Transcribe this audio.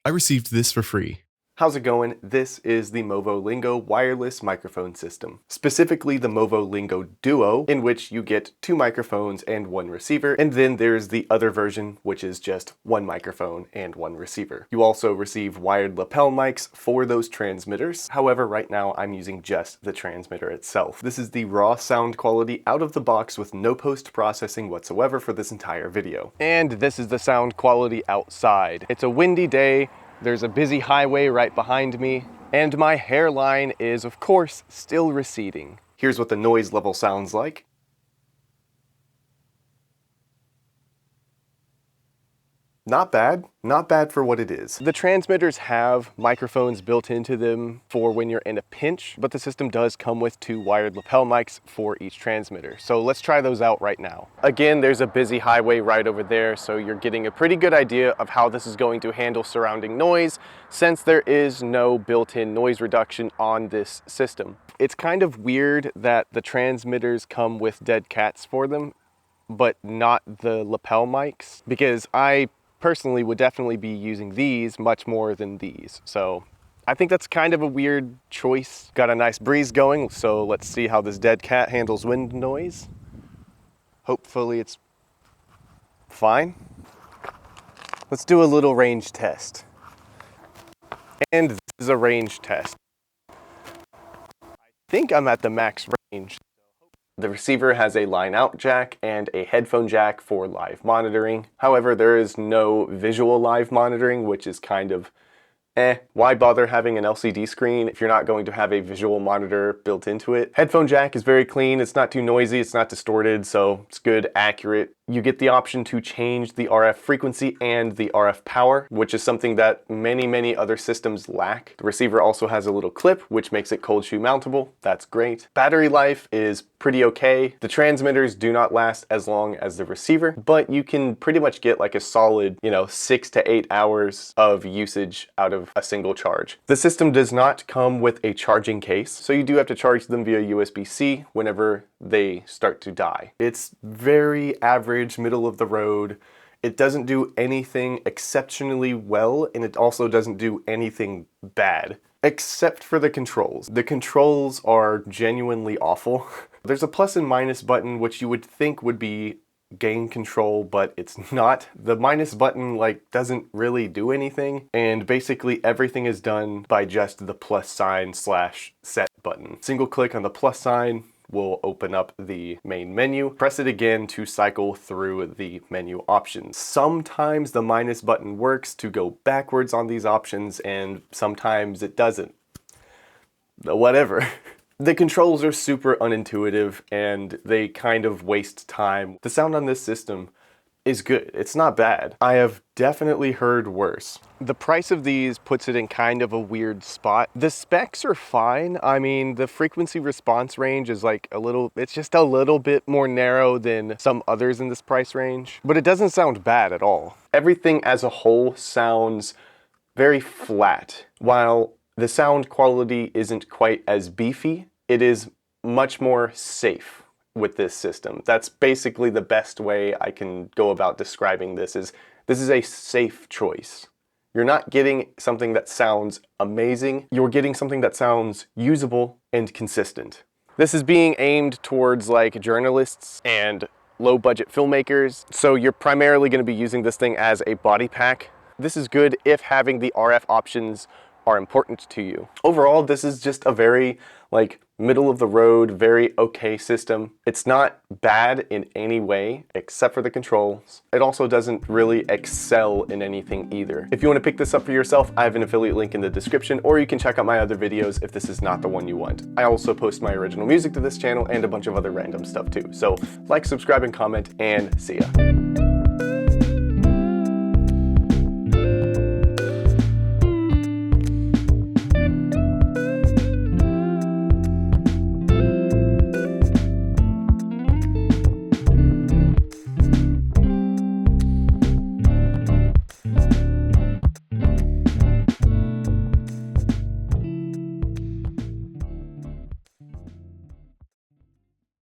I received this for free. How's it going? This is the MOVO Lingo wireless microphone system. Specifically the MOVO Lingo Duo, in which you get 2 microphones and 1 receiver, and then there's the other version, which is just 1 microphone and 1 receiver. You also receive wired lapel mics for those transmitters. However, right now I'm using just the transmitter itself. This is the raw sound quality out of the box with no post-processing whatsoever for this entire video. And this is the sound quality outside. It's a windy day. There's a busy highway right behind me, and my hairline is, of course, still receding. Here's what the noise level sounds like. Not bad. Not bad for what it is. The transmitters have microphones built into them for when you're in a pinch, but the system does come with 2 wired lapel mics for each transmitter. So let's try those out right now. Again, there's a busy highway right over there, so you're getting a pretty good idea of how this is going to handle surrounding noise, since there is no built-in noise reduction on this system. It's kind of weird that the transmitters come with dead cats for them, but not the lapel mics, because I personally would definitely be using these much more than these. So I think that's kind of a weird choice. Got a nice breeze going, so let's see how this dead cat handles wind noise. Hopefully it's fine. Let's do a little range test. And this is a range test. I think I'm at the max range. The receiver has a line out jack and a headphone jack for live monitoring. However, there is no visual live monitoring, which is kind of why bother having an LCD screen if you're not going to have a visual monitor built into it? Headphone jack is very clean, it's not too noisy, it's not distorted, so it's good, accurate. You get the option to change the RF frequency and the RF power, which is something that many other systems lack. The receiver also has a little clip, which makes it cold shoe mountable. That's great. Battery life is pretty okay. The transmitters do not last as long as the receiver, but you can pretty much get like a solid, 6 to 8 hours of usage out of a single charge. The system does not come with a charging case, so you do have to charge them via USB-C whenever they start to die. It's very average, middle of the road. It doesn't do anything exceptionally well, and it also doesn't do anything bad, except for the controls. The controls are genuinely awful. There's a plus and minus button, which you would think would be gain control, but it's not. The minus button doesn't really do anything, and basically everything is done by just the plus sign / set button. Single click on the plus sign will open up the main menu. Press it again to cycle through the menu options. Sometimes the minus button works to go backwards on these options, and sometimes it doesn't. Whatever. The controls are super unintuitive and they kind of waste time. The sound on this system is good. It's not bad. I have definitely heard worse. The price of these puts it in kind of a weird spot. The specs are fine. I mean, the frequency response range is it's just a little bit more narrow than some others in this price range, but it doesn't sound bad at all. Everything as a whole sounds very flat. While the sound quality isn't quite as beefy, it is much more safe with this system. That's basically the best way I can go about describing this is a safe choice. You're not getting something that sounds amazing, you're getting something that sounds usable and consistent. This is being aimed towards journalists and low budget filmmakers, so you're primarily going to be using this thing as a body pack. This is good if having the RF options are important to you. Overall, this is just a very middle of the road, very okay system. It's not bad in any way except for the controls. It also doesn't really excel in anything either. If you want to pick this up for yourself, I have an affiliate link in the description, or you can check out my other videos if this is not the one you want. I also post my original music to this channel and a bunch of other random stuff too. So like, subscribe, and comment, and see ya.